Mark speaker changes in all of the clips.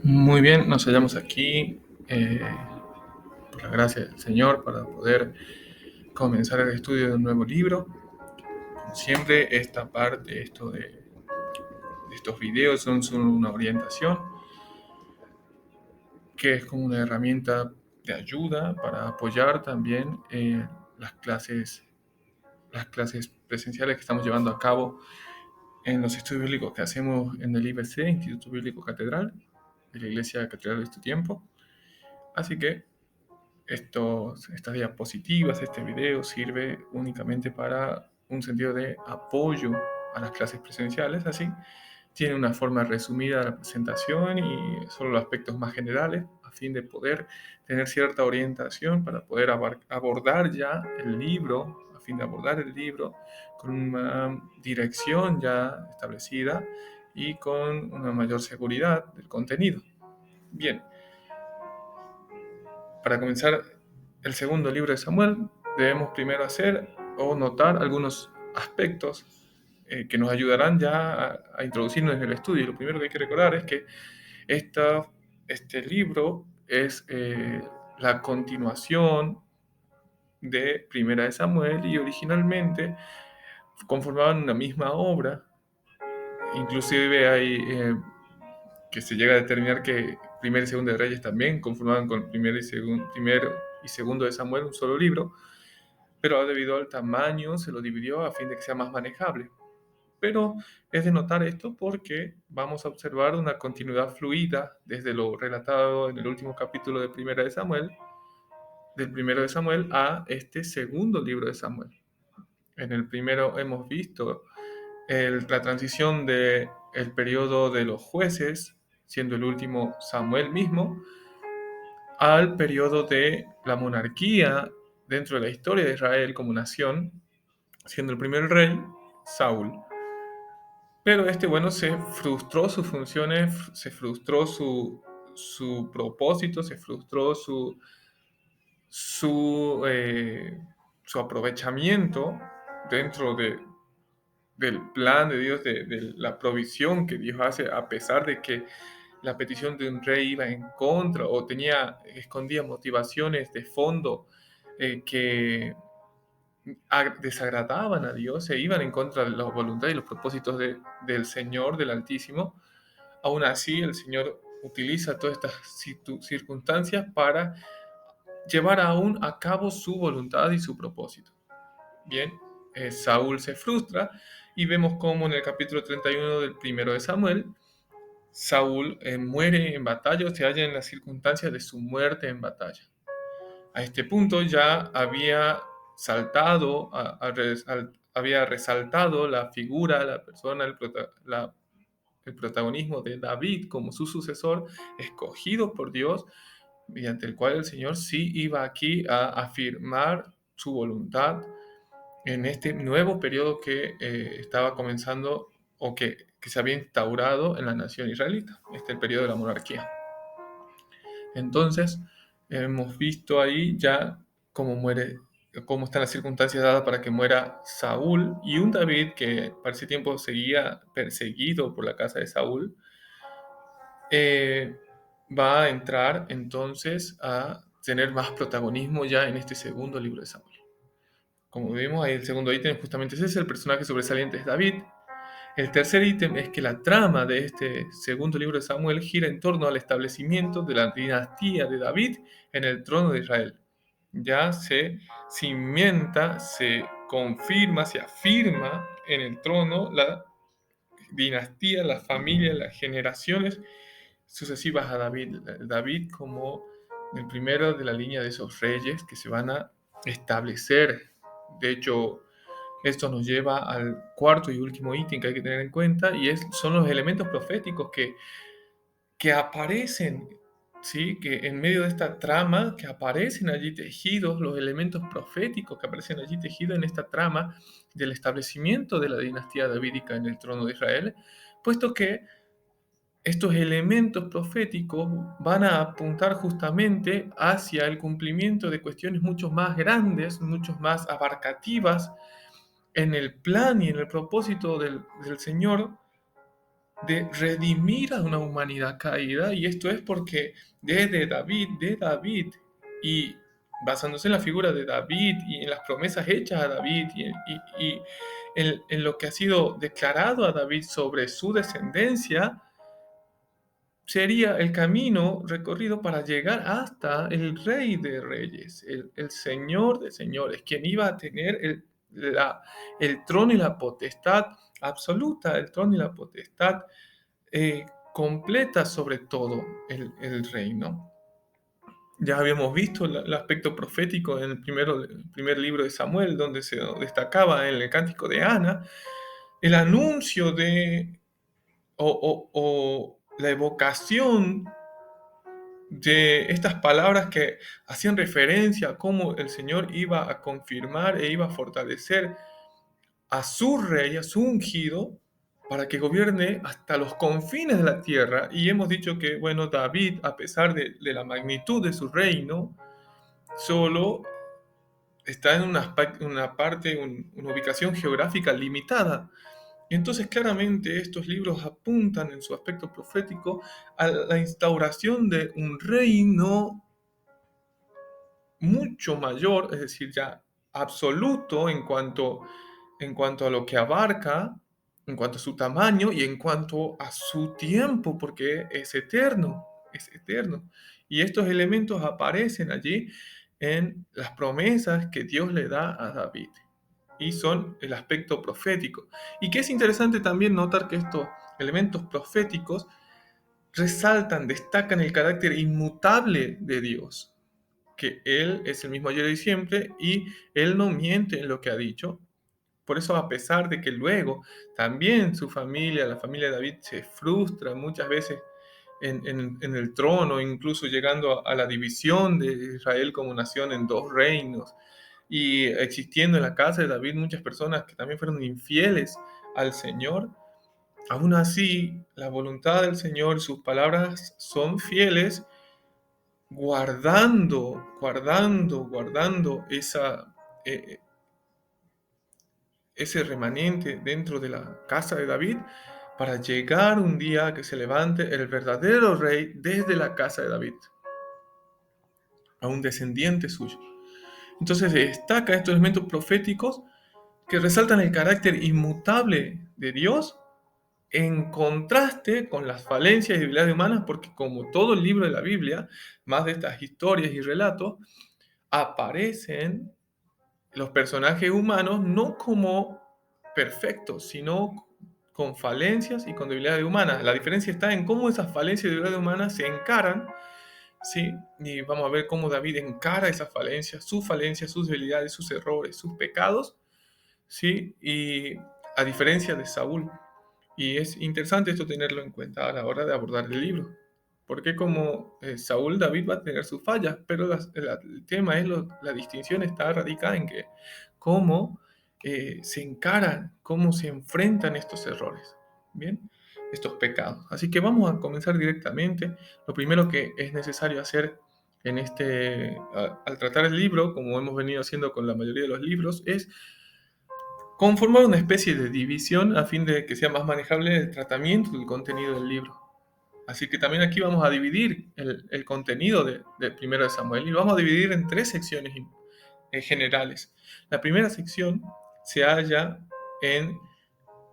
Speaker 1: Muy bien, nos hallamos aquí por la gracia del Señor para poder comenzar el estudio de un nuevo libro. Como siempre, esta parte, de estos videos son una orientación que es como una herramienta de ayuda para apoyar también las clases presenciales que estamos llevando a cabo en los estudios bíblicos que hacemos en el IBC, Instituto Bíblico Catedral, de la Iglesia Catedral de este tiempo. Así que estas diapositivas, este video sirve únicamente para un sentido de apoyo a las clases presenciales, así tiene una forma resumida de la presentación y solo los aspectos más generales a fin de poder tener cierta orientación para poder abordar ya el libro, a fin de abordar el libro con una dirección ya establecida y con una mayor seguridad del contenido. Bien, para comenzar el segundo libro de Samuel, debemos primero hacer o notar algunos aspectos que nos ayudarán ya a introducirnos en el estudio. Lo primero que hay que recordar es que este libro es la continuación de Primera de Samuel y originalmente conformaban una misma obra. Inclusive hay que se llega a determinar que Primera y Segunda de Reyes también conformaban con primero y segundo de Samuel un solo libro, pero debido al tamaño se lo dividió a fin de que sea más manejable. Pero es de notar esto porque vamos a observar una continuidad fluida desde lo relatado en el último capítulo de Primera de Samuel, del primero de Samuel a este segundo libro de Samuel. En el primero hemos visto la transición del periodo de los jueces, siendo el último Samuel mismo, al periodo de la monarquía dentro de la historia de Israel como nación, siendo el primer rey Saúl. Pero se frustró sus funciones, se frustró su propósito, se frustró su, eh, su aprovechamiento dentro del plan de Dios, de la provisión que Dios hace, a pesar de que la petición de un rey iba en contra o escondía motivaciones de fondo que desagradaban a Dios, se iban en contra de la voluntad y los propósitos del Señor, del Altísimo. Aún así, el Señor utiliza todas estas circunstancias para llevar aún a cabo su voluntad y su propósito. Bien, Saúl se frustra y vemos cómo en el capítulo 31 del primero de Samuel, Saúl muere en batalla o se halla en las circunstancias de su muerte en batalla. A este punto ya había saltado, había resaltado la figura, la persona, el protagonismo de David como su sucesor, escogido por Dios, mediante el cual el Señor sí iba aquí a afirmar su voluntad en este nuevo periodo que estaba comenzando o que se había instaurado en la nación israelita, el periodo de la monarquía. Entonces, hemos visto ahí ya cómo muere, cómo están las circunstancias dadas para que muera Saúl y un David que para ese tiempo seguía perseguido por la casa de Saúl, eh, va a entrar entonces a tener más protagonismo ya en este segundo libro de Samuel. Como vemos, ahí el segundo ítem justamente ese es el personaje sobresaliente es David. El tercer ítem es que la trama de este segundo libro de Samuel gira en torno al establecimiento de la dinastía de David en el trono de Israel. Ya se cimienta, se confirma, se afirma en el trono la dinastía, la familia, las generaciones sucesivas a David. David como el primero de la línea de esos reyes que se van a establecer. De hecho, esto nos lleva al cuarto y último ítem que hay que tener en cuenta y son los elementos proféticos que aparecen, ¿sí? Que en medio de esta trama, que aparecen allí tejidos, los elementos proféticos que aparecen allí tejidos en esta trama del establecimiento de la dinastía davídica en el trono de Israel, puesto que estos elementos proféticos van a apuntar justamente hacia el cumplimiento de cuestiones mucho más grandes, mucho más abarcativas en el plan y en el propósito del Señor de redimir a una humanidad caída, y esto es porque de David, y basándose en la figura de David y en las promesas hechas a David y en lo que ha sido declarado a David sobre su descendencia, sería el camino recorrido para llegar hasta el Rey de Reyes, el Señor de Señores, quien iba a tener el trono y la potestad absoluta, el trono y la potestad eh, completa sobre todo el reino. Ya habíamos visto el aspecto profético en el primer libro de Samuel, donde se destacaba en el cántico de Ana el anuncio o la evocación de estas palabras que hacían referencia a cómo el Señor iba a confirmar e iba a fortalecer a su rey, a su ungido, para que gobierne hasta los confines de la tierra. Y hemos dicho que, bueno, David, a pesar de la magnitud de su reino, solo está en una parte, una ubicación geográfica limitada. Entonces, claramente, estos libros apuntan en su aspecto profético a la instauración de un reino mucho mayor, es decir, ya absoluto en cuanto a lo que abarca, en cuanto a su tamaño y en cuanto a su tiempo, porque es eterno, es eterno. Y estos elementos aparecen allí en las promesas que Dios le da a David y son el aspecto profético. Y que es interesante también notar que estos elementos proféticos resaltan, destacan el carácter inmutable de Dios, que Él es el mismo ayer y siempre y Él no miente en lo que ha dicho. Por eso, a pesar de que luego también su familia, la familia de David, se frustra muchas veces en el trono, incluso llegando a la división de Israel como nación en dos reinos, y existiendo en la casa de David muchas personas que también fueron infieles al Señor, aún así la voluntad del Señor, sus palabras son fieles, guardando eh, ese remanente dentro de la casa de David para llegar un día a que se levante el verdadero rey desde la casa de David, a un descendiente suyo. Entonces se destaca estos elementos proféticos que resaltan el carácter inmutable de Dios en contraste con las falencias y debilidades humanas, porque como todo el libro de la Biblia, más de estas historias y relatos, aparecen los personajes humanos no como perfectos, sino con falencias y con debilidades humanas. La diferencia está en cómo esas falencias y debilidades humanas se encaran, ¿sí? Y vamos a ver cómo David encara esas falencias, sus debilidades, sus errores, sus pecados, ¿sí? Y a diferencia de Saúl. Y es interesante esto tenerlo en cuenta a la hora de abordar el libro. Porque como Saúl, David va a tener sus fallas, pero el tema es la distinción está radicada en que cómo se encaran, cómo se enfrentan estos errores, ¿bien? Estos pecados. Así que vamos a comenzar directamente. Lo primero que es necesario hacer al tratar el libro, como hemos venido haciendo con la mayoría de los libros, es conformar una especie de división a fin de que sea más manejable el tratamiento del contenido del libro. Así que también aquí vamos a dividir el contenido de Primero de Samuel y lo vamos a dividir en tres secciones generales. La primera sección se halla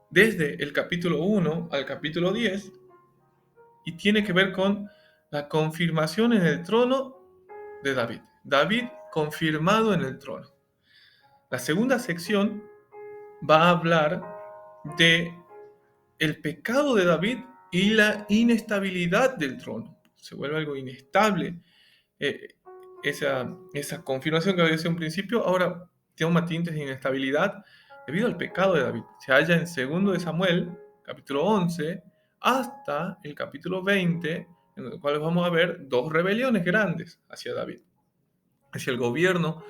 Speaker 1: desde el capítulo 1 al capítulo 10 y tiene que ver con la confirmación en el trono de David. David confirmado en el trono. La segunda sección va a hablar de el pecado de David y la inestabilidad del trono. Se vuelve algo inestable. Eh, esa confirmación que había sido un principio, ahora toma tintes de inestabilidad debido al pecado de David. Se halla en 2 de Samuel, capítulo 11, hasta el capítulo 20, en el cual vamos a ver dos rebeliones grandes hacia David, hacia el gobierno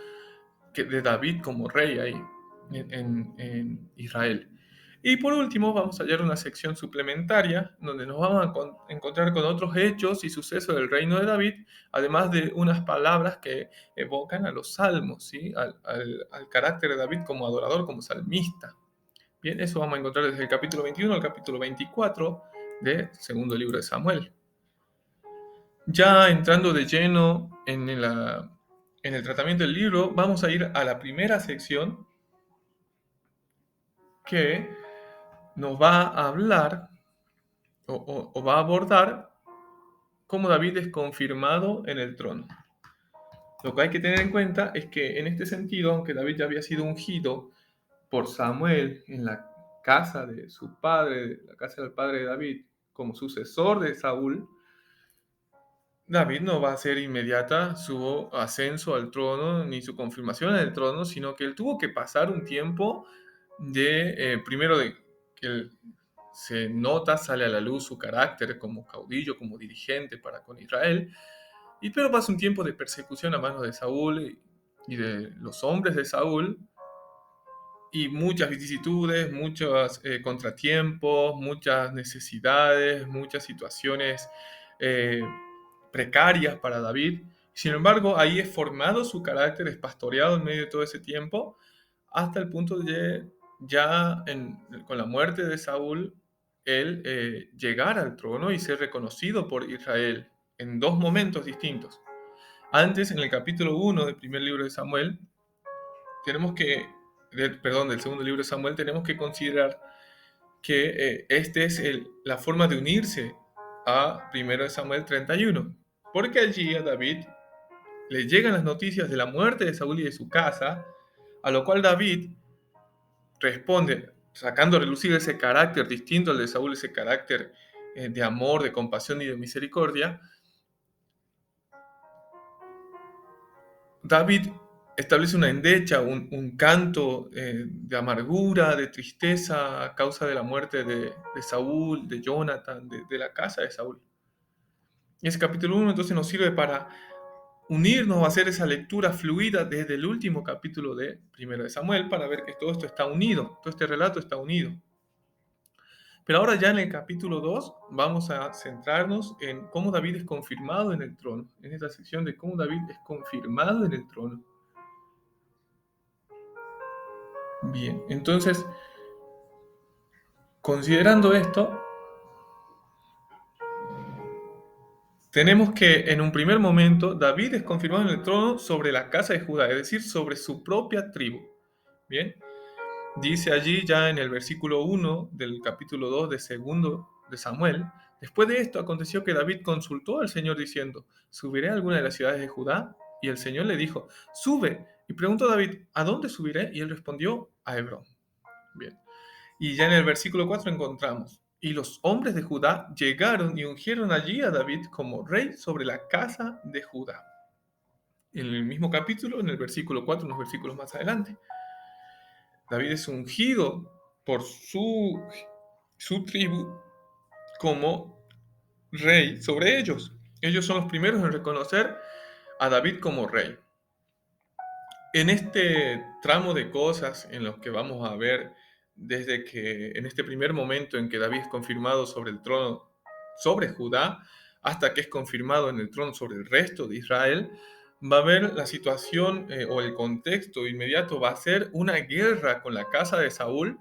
Speaker 1: de David como rey ahí en Israel. Y por último, vamos a hallar una sección suplementaria donde nos vamos a encontrar con otros hechos y sucesos del reino de David, además de unas palabras que evocan a los salmos, ¿sí? Al carácter de David como adorador, como salmista. Bien, eso vamos a encontrar desde el capítulo 21 al capítulo 24 de segundo libro de Samuel. Ya entrando de lleno en el tratamiento del libro, vamos a ir a la primera sección que nos va a hablar o va a abordar cómo David es confirmado en el trono. Lo que hay que tener en cuenta es que en este sentido, aunque David ya había sido ungido por Samuel en la casa de su padre, la casa del padre de David, como sucesor de Saúl, David no va a ser inmediata su ascenso al trono ni su confirmación en el trono, sino que él tuvo que pasar un tiempo primero de que él se nota, sale a la luz su carácter como caudillo, como dirigente para con Israel, y pero pasa un tiempo de persecución a manos de Saúl y de los hombres de Saúl, y muchas vicisitudes, muchos contratiempos, muchas necesidades, muchas situaciones eh, precarias para David. Sin embargo, ahí es formado su carácter, es pastoreado en medio de todo ese tiempo, hasta el punto de con la muerte de Saúl, él llegar al trono y ser reconocido por Israel en dos momentos distintos. Antes, en el capítulo 1 del primer libro de Samuel, tenemos que, del segundo libro de Samuel, tenemos que considerar que esta es la forma de unirse a primero de Samuel 31, porque allí a David le llegan las noticias de la muerte de Saúl y de su casa, a lo cual David responde sacando a relucir ese carácter distinto al de Saúl, ese carácter de amor, de compasión y de misericordia. David establece una endecha, un canto de amargura, de tristeza a causa de la muerte de Saúl, de Jonathan, de la casa de Saúl. Y ese capítulo 1 entonces nos sirve para unirnos a hacer esa lectura fluida desde el último capítulo de Primero de Samuel para ver que todo esto está unido, todo este relato está unido. Pero ahora ya en el capítulo 2 vamos a centrarnos en cómo David es confirmado en el trono, en esta sección de cómo David es confirmado en el trono. Bien, entonces, considerando esto, tenemos que en un primer momento David es confirmado en el trono sobre la casa de Judá, es decir, sobre su propia tribu. Bien, dice allí ya en el versículo 1 del capítulo 2 de segundo de Samuel: después de esto aconteció que David consultó al Señor diciendo: ¿subiré a alguna de las ciudades de Judá? Y el Señor le dijo: sube. Y preguntó David: ¿a dónde subiré? Y él respondió: a Hebrón. Bien. Y ya en el versículo 4 encontramos: y los hombres de Judá llegaron y ungieron allí a David como rey sobre la casa de Judá. En el mismo capítulo, en el versículo 4, unos versículos más adelante, David es ungido por su tribu como rey sobre ellos. Ellos son los primeros en reconocer a David como rey. En este tramo de cosas en los que vamos a ver desde que en este primer momento en que David es confirmado sobre el trono sobre Judá, hasta que es confirmado en el trono sobre el resto de Israel, va a haber la situación o el contexto inmediato va a ser una guerra con la casa de Saúl,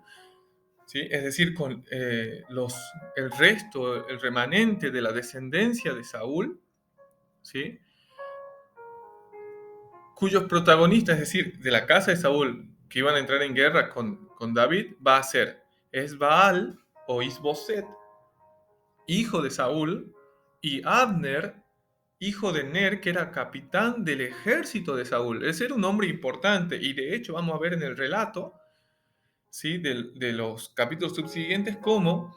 Speaker 1: ¿sí? Es decir, con el resto, el remanente de la descendencia de Saúl, ¿sí? Cuyos protagonistas, es decir, de la casa de Saúl, que iban a entrar en guerra con David, va a ser Esbaal o Isboset, hijo de Saúl, y Abner, hijo de Ner, que era capitán del ejército de Saúl. Ese era un hombre importante, y de hecho vamos a ver en el relato, ¿sí?, de los capítulos subsiguientes cómo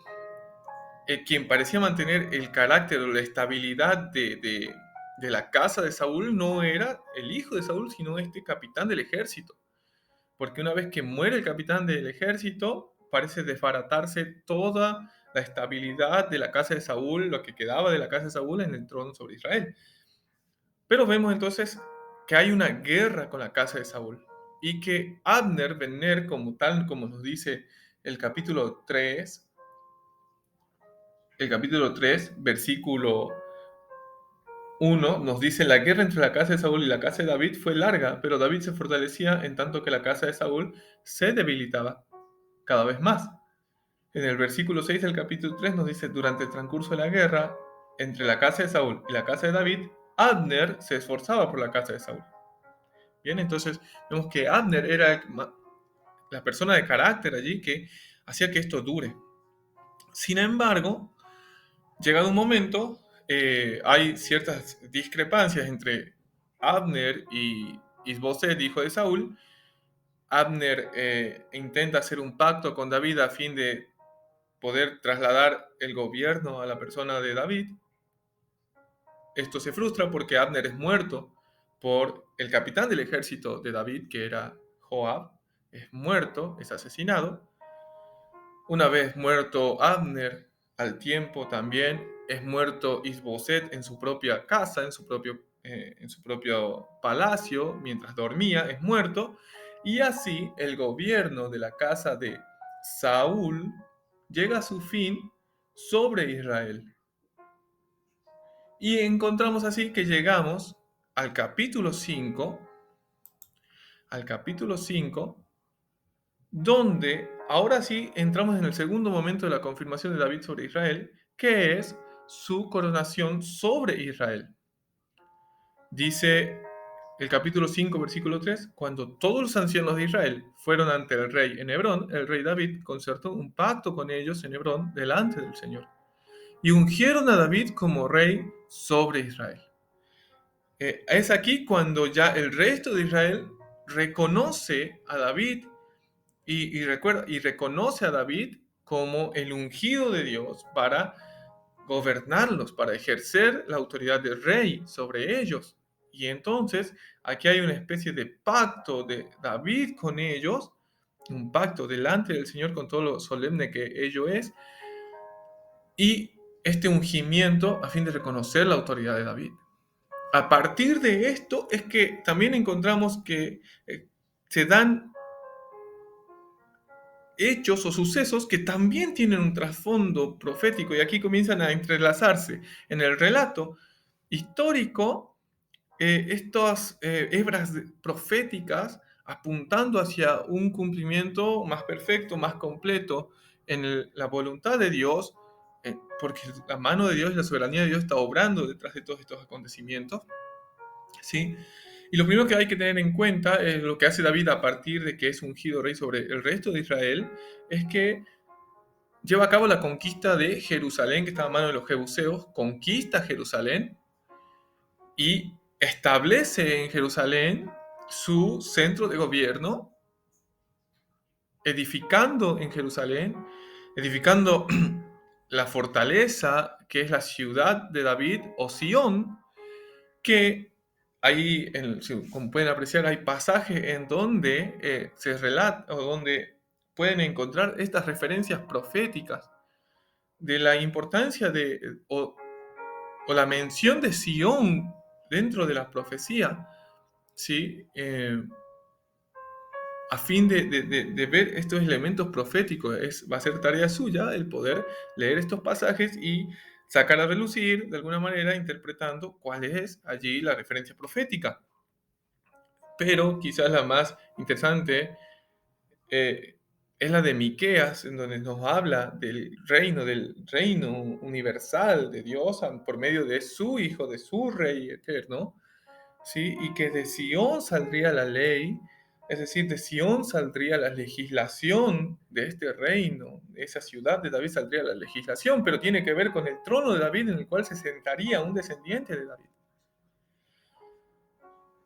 Speaker 1: quien parecía mantener el carácter o la estabilidad de la casa de Saúl no era el hijo de Saúl, sino este capitán del ejército. Porque una vez que muere el capitán del ejército, parece desbaratarse toda la estabilidad de la casa de Saúl, lo que quedaba de la casa de Saúl en el trono sobre Israel. Pero vemos entonces que hay una guerra con la casa de Saúl y que Abner ben Ner, como tal como nos dice el capítulo 3, versículo 1, nos dice: la guerra entre la casa de Saúl y la casa de David fue larga, pero David se fortalecía en tanto que la casa de Saúl se debilitaba cada vez más. En el versículo 6 del capítulo 3 nos dice, durante el transcurso de la guerra entre la casa de Saúl y la casa de David, Abner se esforzaba por la casa de Saúl. Bien, entonces vemos que Abner era la persona de carácter allí que hacía que esto dure. Sin embargo, llegado un momento, hay ciertas discrepancias entre Abner y Isboset, hijo de Saúl. Abner intenta hacer un pacto con David a fin de poder trasladar el gobierno a la persona de David. Esto se frustra porque Abner es muerto por el capitán del ejército de David, que era Joab. Es muerto, es asesinado. Una vez muerto Abner, al tiempo también es muerto Isboset en su propia casa, en su propio palacio, mientras dormía, es muerto. Y así el gobierno de la casa de Saúl llega a su fin sobre Israel. Y encontramos así que llegamos al capítulo 5, al capítulo 5, donde ahora sí entramos en el segundo momento de la confirmación de David sobre Israel, que es su coronación sobre Israel. Dice el capítulo 5, versículo 3, cuando todos los ancianos de Israel fueron ante el rey en Hebrón, el rey David concertó un pacto con ellos en Hebrón delante del Señor. Y ungieron a David como rey sobre Israel. Es aquí cuando ya el resto de Israel reconoce a David y reconoce a David como el ungido de Dios para gobernarlos, para ejercer la autoridad del rey sobre ellos. Y entonces aquí hay una especie de pacto de David con ellos, un pacto delante del Señor con todo lo solemne que ello es, y este ungimiento a fin de reconocer la autoridad de David. A partir de esto es que también encontramos que se dan hechos o sucesos que también tienen un trasfondo profético y aquí comienzan a entrelazarse en el relato histórico estas hebras proféticas apuntando hacia un cumplimiento más perfecto, más completo en la voluntad de Dios, porque la mano de Dios y la soberanía de Dios está obrando detrás de todos estos acontecimientos, ¿sí? Y lo primero que hay que tener en cuenta es lo que hace David a partir de que es ungido rey sobre el resto de Israel, es que lleva a cabo la conquista de Jerusalén, que estaba a mano de los jebuseos, conquista Jerusalén y establece en Jerusalén su centro de gobierno, edificando en Jerusalén, edificando la fortaleza que es la ciudad de David o Sión, que ahí, como pueden apreciar, hay pasajes en donde se relata o donde pueden encontrar estas referencias proféticas de la importancia o la mención de Sión dentro de la profecía, ¿sí? A fin de ver estos elementos proféticos. Va a ser tarea suya el poder leer estos pasajes y sacar a relucir, de alguna manera, interpretando cuál es allí la referencia profética. Pero quizás la más interesante eh, es la de Miqueas, en donde nos habla del reino universal de Dios por medio de su Hijo, de su Rey eterno, ¿sí? Y que de Sión saldría la ley, es decir, de Sión saldría la legislación de este reino, de esa ciudad de David saldría la legislación, pero tiene que ver con el trono de David en el cual se sentaría un descendiente de David.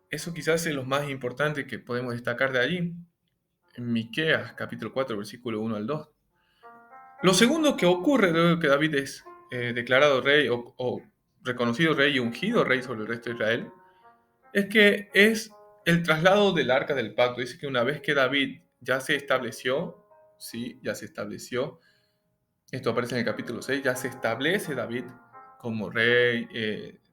Speaker 1: Eso quizás es lo más importante que podemos destacar de allí, en Miqueas capítulo 4, versículo 1 al 2. Lo segundo que ocurre luego que David es declarado rey o reconocido rey y ungido rey sobre el resto de Israel, es que es el traslado del arca del pacto. Dice que una vez que David ya se estableció, sí, ya se estableció, esto aparece en el capítulo 6, ya se establece David como rey,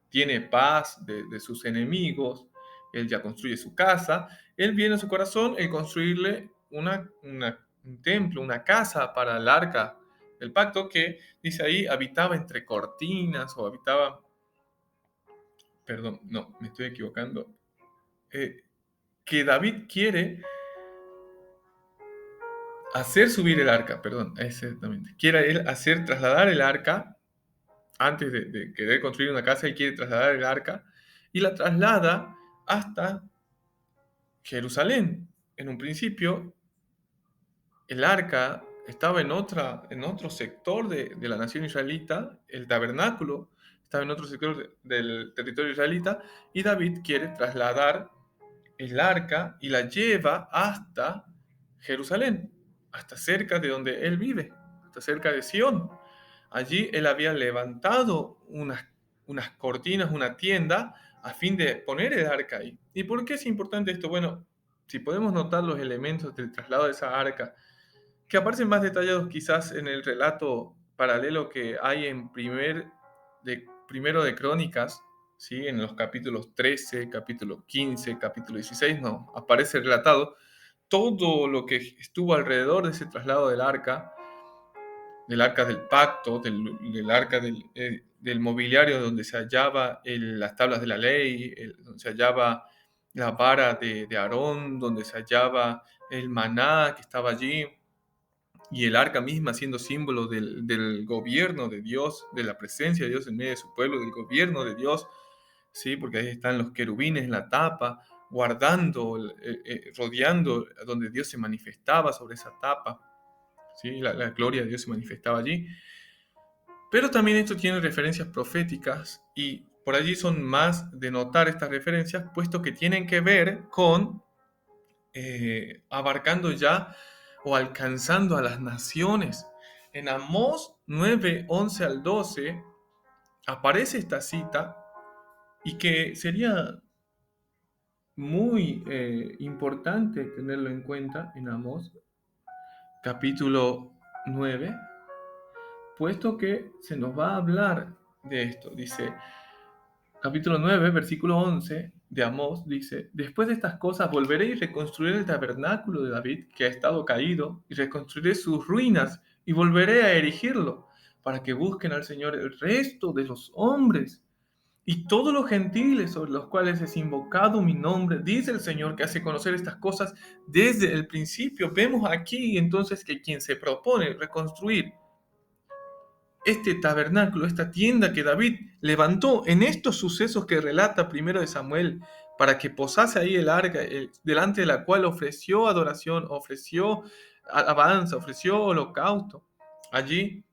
Speaker 1: tiene paz de sus enemigos, él ya construye su casa, él viene a su corazón el construirle un templo, una casa para el arca del pacto que, dice ahí, habitaba entre cortinas o habitaba, perdón, no, me estoy equivocando, que David quiere hacer subir el arca, perdón, exactamente. Quiere él hacer trasladar el arca, antes de querer construir una casa, él quiere trasladar el arca y la traslada hasta Jerusalén. En un principio, el arca estaba en otro sector de la nación israelita, el tabernáculo estaba en otro sector del territorio israelita, y David quiere trasladar el arca y la lleva hasta Jerusalén, hasta cerca de donde él vive, hasta cerca de Sión. Allí él había levantado unas cortinas, una tienda, a fin de poner el arca ahí. ¿Y por qué es importante esto? Bueno, si podemos notar los elementos del traslado de esa arca, que aparecen más detallados quizás en el relato paralelo que hay en primero de Crónicas, ¿sí? En los capítulos 13, capítulo 15, capítulo 16, no, aparece relatado todo lo que estuvo alrededor de ese traslado del arca del pacto, del arca del mobiliario donde se hallaba las tablas de la ley, donde se hallaba la vara de Aarón, donde se hallaba el maná que estaba allí, y el arca misma siendo símbolo del gobierno de Dios, de la presencia de Dios en medio de su pueblo, del gobierno de Dios, ¿sí? Porque ahí están los querubines en la tapa, guardando, rodeando donde Dios se manifestaba sobre esa tapa, ¿sí? La gloria de Dios se manifestaba allí. Pero también esto tiene referencias proféticas y por allí son más de notar estas referencias, puesto que tienen que ver con abarcando ya o alcanzando a las naciones. En Amós 9, 11 al 12 aparece esta cita y que sería muy importante tenerlo en cuenta en Amós capítulo 9, puesto que se nos va a hablar de esto. Dice, capítulo 9, versículo 11 de Amós, dice, después de estas cosas volveré y reconstruiré el tabernáculo de David, que ha estado caído, y reconstruiré sus ruinas, y volveré a erigirlo, para que busquen al Señor el resto de los hombres, y todos los gentiles sobre los cuales es invocado mi nombre, dice el Señor, que hace conocer estas cosas desde el principio. Vemos aquí entonces que quien se propone reconstruir este tabernáculo, esta tienda que David levantó en estos sucesos que relata primero de Samuel, para que posase ahí el arca, delante de la cual ofreció adoración, ofreció alabanza, ofreció holocausto. Allí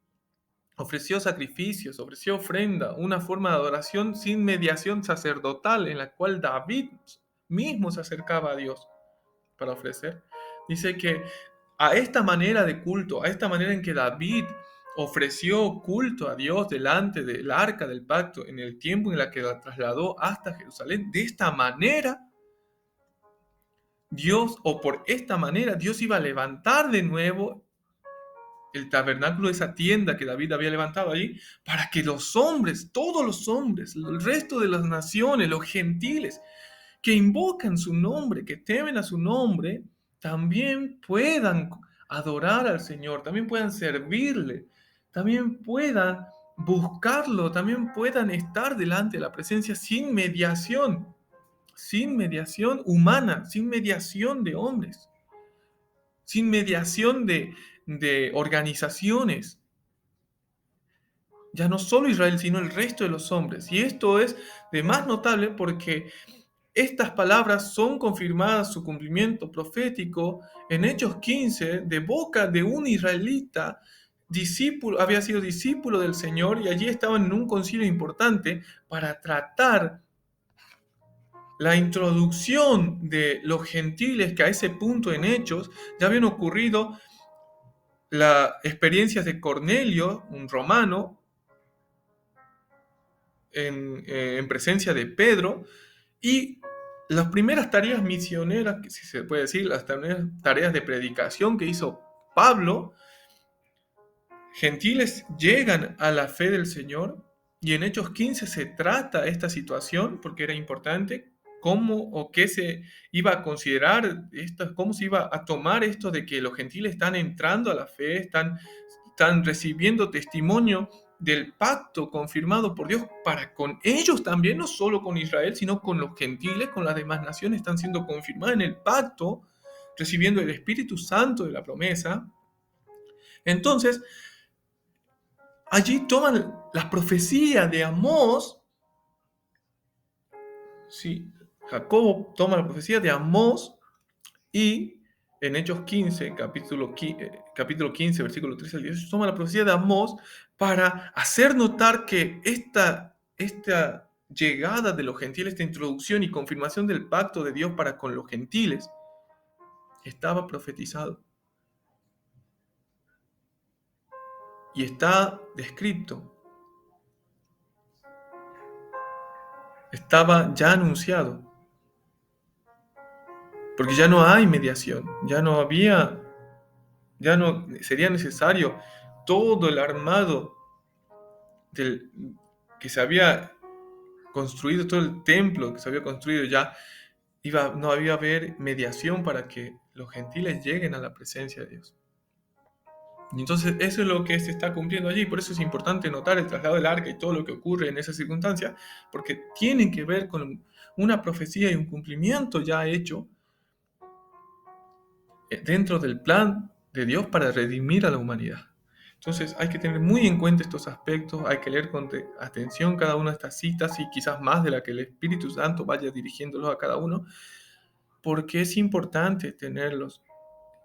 Speaker 1: ofreció sacrificios, ofreció ofrenda, una forma de adoración sin mediación sacerdotal, en la cual David mismo se acercaba a Dios para ofrecer. Dice que a esta manera de culto, a esta manera en que David ofreció culto a Dios delante del arca del pacto en el tiempo en el que la trasladó hasta Jerusalén, de esta manera Dios, o por esta manera, Dios iba a levantar de nuevo el tabernáculo, esa tienda que David había levantado allí, para que los hombres, todos los hombres, el resto de las naciones, los gentiles, que invocan su nombre, que temen a su nombre, también puedan adorar al Señor, también puedan servirle, también puedan buscarlo, también puedan estar delante de la presencia sin mediación humana, sin mediación de hombres, sin mediación de organizaciones. Ya no solo Israel, sino el resto de los hombres. Y esto es de más notable porque estas palabras son confirmadas su cumplimiento profético en Hechos 15 de boca de un israelita discípulo, había sido discípulo del Señor y allí estaban en un concilio importante para tratar la introducción de los gentiles, que a ese punto en Hechos ya habían ocurrido las experiencias de Cornelio, un romano, en presencia de Pedro, y las primeras tareas misioneras, que si se puede decir, las tareas de predicación que hizo Pablo, gentiles llegan a la fe del Señor, y en Hechos 15 se trata esta situación porque era importante cómo o qué se iba a considerar, esto, cómo se iba a tomar esto de que los gentiles están entrando a la fe, están recibiendo testimonio del pacto confirmado por Dios para con ellos también, no solo con Israel, sino con los gentiles, con las demás naciones, están siendo confirmadas en el pacto recibiendo el Espíritu Santo de la promesa, entonces allí toman las profecías de Amós. Sí, Jacobo toma la profecía de Amós y en Hechos 15, capítulo 15, versículo 13 al 18, toma la profecía de Amós para hacer notar que esta llegada de los gentiles, esta introducción y confirmación del pacto de Dios para con los gentiles, estaba profetizado y está descrito, estaba ya anunciado, porque ya no hay mediación, ya no sería necesario todo el armado del, que se había construido, todo el templo que se había construido, ya no había haber mediación para que los gentiles lleguen a la presencia de Dios. Y entonces eso es lo que se está cumpliendo allí. Por eso es importante notar el traslado del arca y todo lo que ocurre en esa circunstancia, porque tienen que ver con una profecía y un cumplimiento ya hecho dentro del plan de Dios para redimir a la humanidad. Entonces hay que tener muy en cuenta estos aspectos, hay que leer con atención cada una de estas citas y quizás más de la que el Espíritu Santo vaya dirigiéndolos a cada uno, porque es importante tenerlos,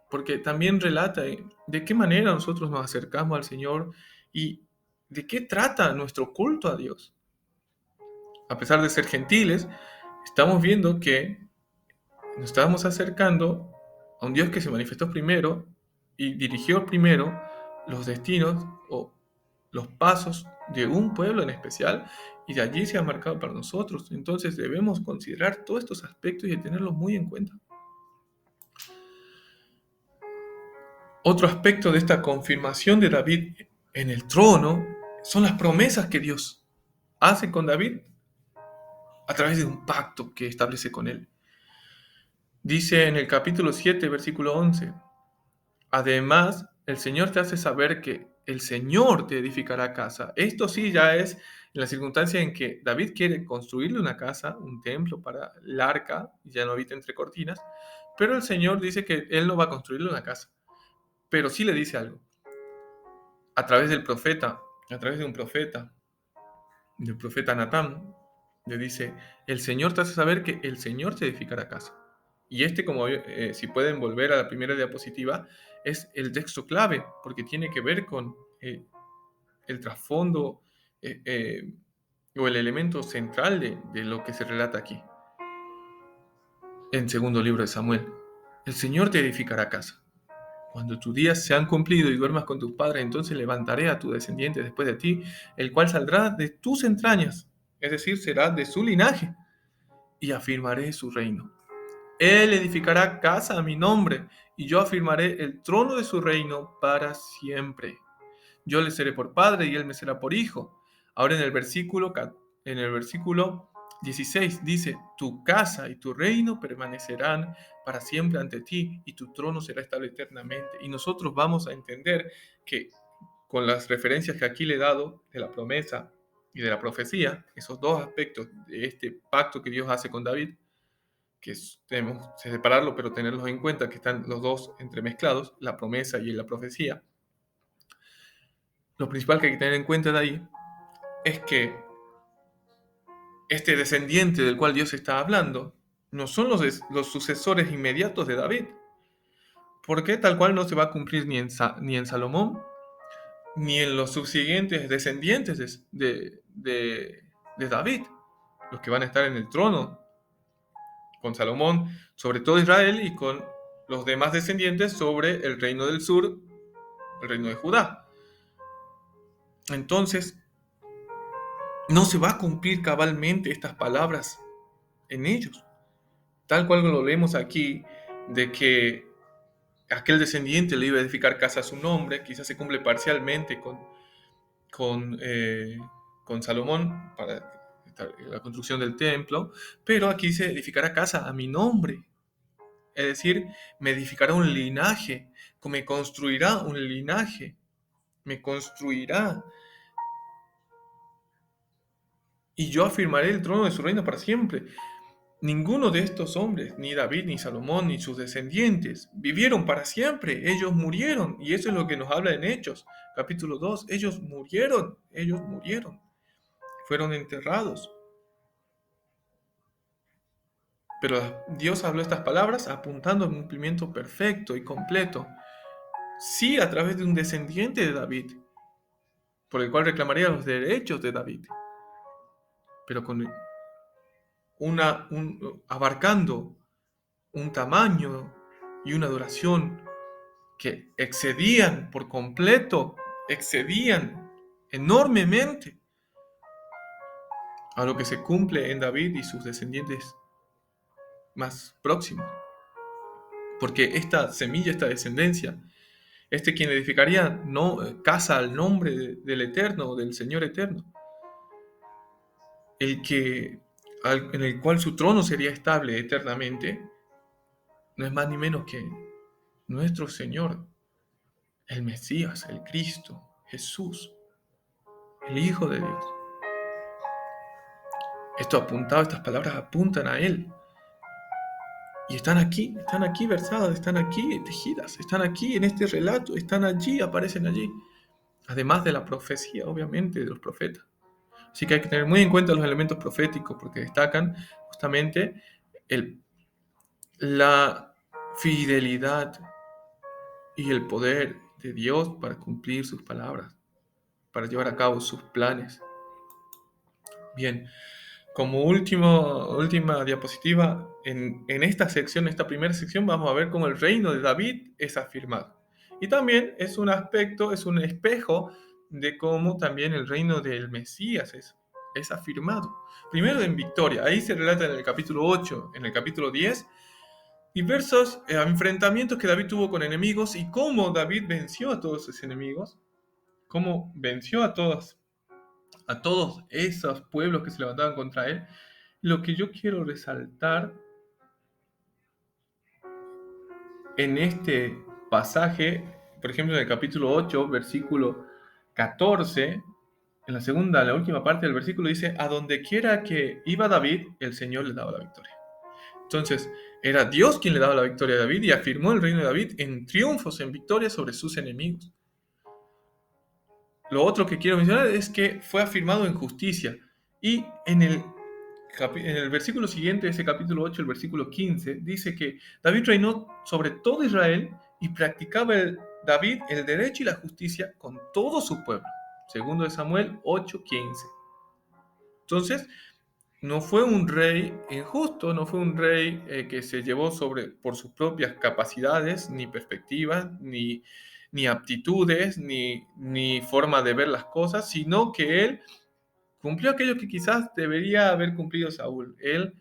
Speaker 1: porque también relata de qué manera nosotros nos acercamos al Señor y de qué trata nuestro culto a Dios. A pesar de ser gentiles, estamos viendo que nos estamos acercando a un Dios que se manifestó primero y dirigió primero los destinos o los pasos de un pueblo en especial, y de allí se ha marcado para nosotros. Entonces debemos considerar todos estos aspectos y tenerlos muy en cuenta. Otro aspecto de esta confirmación de David en el trono son las promesas que Dios hace con David a través de un pacto que establece con él. Dice en el capítulo 7, versículo 11, además, el Señor te hace saber que el Señor te edificará casa. Esto sí ya es en la circunstancia en que David quiere construirle una casa, un templo para el arca, y ya no habita entre cortinas, pero el Señor dice que él no va a construirle una casa, pero sí le dice algo. A través del profeta, a través de un profeta, del profeta Natán, le dice, el Señor te hace saber que el Señor te edificará casa. Y como si pueden volver a la primera diapositiva, es el texto clave, porque tiene que ver con el trasfondo o el elemento central de lo que se relata aquí. En segundo libro de Samuel, el Señor te edificará casa. Cuando tus días se han cumplido y duermas con tus padres, entonces levantaré a tu descendiente después de ti, el cual saldrá de tus entrañas, es decir, será de su linaje, y afirmaré su reino. Él edificará casa a mi nombre, y yo afirmaré el trono de su reino para siempre. Yo le seré por padre y él me será por hijo. Ahora en el versículo 16 dice, tu casa y tu reino permanecerán para siempre ante ti y tu trono será estable eternamente. Y nosotros vamos a entender que con las referencias que aquí le he dado de la promesa y de la profecía, esos dos aspectos de este pacto que Dios hace con David, que tenemos que separarlo, pero tenerlos en cuenta que están los dos entremezclados, la promesa y la profecía. Lo principal que hay que tener en cuenta de ahí es que este descendiente del cual Dios está hablando no son los sucesores inmediatos de David, porque tal cual no se va a cumplir ni en Salomón, ni en los subsiguientes descendientes de David, los que van a estar en el trono con Salomón sobre todo Israel y con los demás descendientes sobre el reino del sur, el reino de Judá. Entonces, no se va a cumplir cabalmente estas palabras en ellos, tal cual lo leemos aquí, de que aquel descendiente le iba a edificar casa a su nombre, quizás se cumple parcialmente con, con Salomón para la construcción del templo, pero aquí se edificará casa a mi nombre, es decir, me edificará un linaje, me construirá un linaje, me construirá, y yo afirmaré el trono de su reino para siempre. ninguno de estos hombres, ni David, ni Salomón, ni sus descendientes, vivieron para siempre. Ellos murieron. Y eso es lo que nos habla en Hechos, capítulo 2. Ellos murieron. Fueron enterrados. Pero Dios habló estas palabras apuntando al cumplimiento perfecto y completo. Sí, a través de un descendiente de David, por el cual reclamaría los derechos de David, pero con abarcando un tamaño y una duración que excedían por completo, excedían enormemente a lo que se cumple en David y sus descendientes más próximos. Porque esta semilla, esta descendencia, quien edificaría casa al nombre del Eterno, del Señor Eterno, en el cual su trono sería estable eternamente, no es más ni menos que nuestro Señor, el Mesías, el Cristo, Jesús, el Hijo de Dios. Estas palabras apuntan a Él. Y están aquí versadas, están aquí tejidas, están aquí en este relato, están allí, aparecen allí. Además de la profecía, obviamente, de los profetas. Así que hay que tener muy en cuenta los elementos proféticos porque destacan justamente la fidelidad y el poder de Dios para cumplir sus palabras, para llevar a cabo sus planes. Bien, como última diapositiva, en esta primera sección, vamos a ver cómo el reino de David es afirmado. Y también es un aspecto, es un espejo de cómo también el reino del Mesías es afirmado. Primero en victoria, ahí se relata en el capítulo 8, en el capítulo 10, diversos enfrentamientos que David tuvo con enemigos y cómo David venció a todos sus enemigos, cómo venció a todos esos pueblos que se levantaban contra él. Lo que yo quiero resaltar en este pasaje, por ejemplo, en el capítulo 8, versículo 14, la última parte del versículo dice: a donde quiera que iba David, el Señor le daba la victoria. Entonces, era Dios quien le daba la victoria a David y afirmó el reino de David en triunfos, en victorias sobre sus enemigos. Lo otro que quiero mencionar es que fue afirmado en justicia. Y en el versículo siguiente, ese capítulo 8, el versículo 15, dice que David reinó sobre todo Israel y practicaba David el derecho y la justicia con todo su pueblo. Segundo de Samuel 8:15. Entonces, no fue un rey injusto, no fue un rey que se llevó por sus propias capacidades, ni perspectivas, ni aptitudes, ni forma de ver las cosas, sino que él cumplió aquello que quizás debería haber cumplido Saúl. Él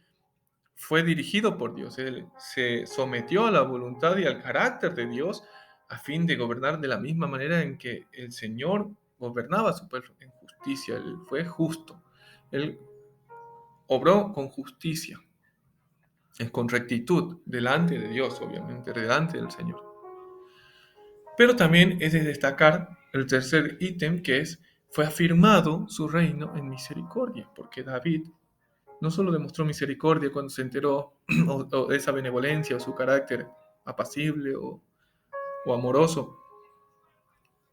Speaker 1: fue dirigido por Dios, él se sometió a la voluntad y al carácter de Dios a fin de gobernar de la misma manera en que el Señor gobernaba a su pueblo, en justicia. Él fue justo, él obró con justicia, con rectitud, delante de Dios, obviamente, delante del Señor. Pero también es de destacar el tercer ítem, que fue afirmado su reino en misericordia, porque David no solo demostró misericordia cuando se enteró o de esa benevolencia o su carácter apacible o amoroso,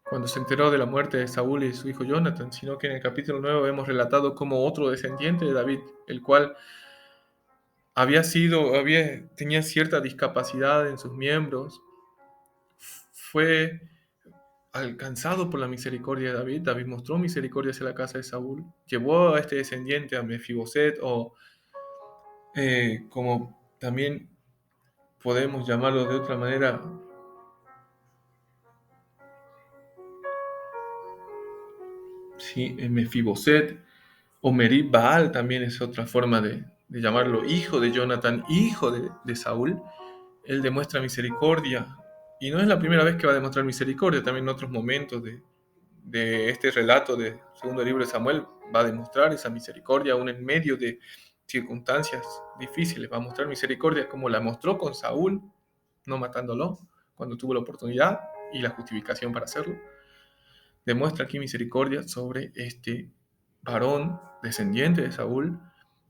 Speaker 1: cuando se enteró de la muerte de Saúl y su hijo Jonathan, sino que en el capítulo 9 vemos relatado como otro descendiente de David, el cual tenía cierta discapacidad en sus miembros, fue alcanzado por la misericordia de David. David mostró misericordia hacia la casa de Saúl, llevó a este descendiente, a Mefiboset, o como también podemos llamarlo de otra manera, sí, Mefiboset, o Merib Baal también es otra forma de llamarlo, hijo de Jonathan, hijo de Saúl. Él demuestra misericordia, y no es la primera vez que va a demostrar misericordia, también en otros momentos de este relato del segundo libro de Samuel va a demostrar esa misericordia, aún en medio de circunstancias difíciles, va a mostrar misericordia como la mostró con Saúl, no matándolo, cuando tuvo la oportunidad y la justificación para hacerlo. Demuestra aquí misericordia sobre este varón descendiente de Saúl,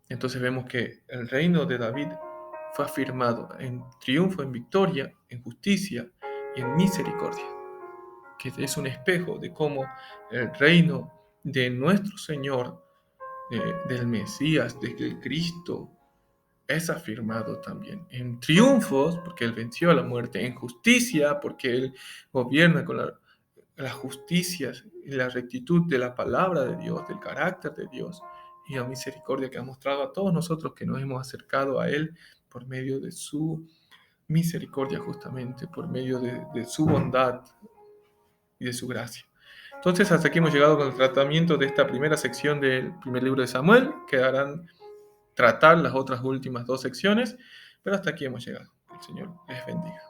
Speaker 1: Entonces vemos que el reino de David fue afirmado en triunfo, en victoria, en justicia y en misericordia, que es un espejo de cómo el reino de nuestro Señor, del Mesías, del Cristo, es afirmado también en triunfos, porque Él venció a la muerte, en justicia, porque Él gobierna con la justicia y la rectitud de la palabra de Dios, del carácter de Dios, y la misericordia que ha mostrado a todos nosotros que nos hemos acercado a Él por medio de su misericordia, justamente, por medio de su bondad y de su gracia. Entonces, hasta aquí hemos llegado con el tratamiento de esta primera sección del primer libro de Samuel. Quedarán tratar las otras últimas dos secciones, pero hasta aquí hemos llegado. El Señor les bendiga.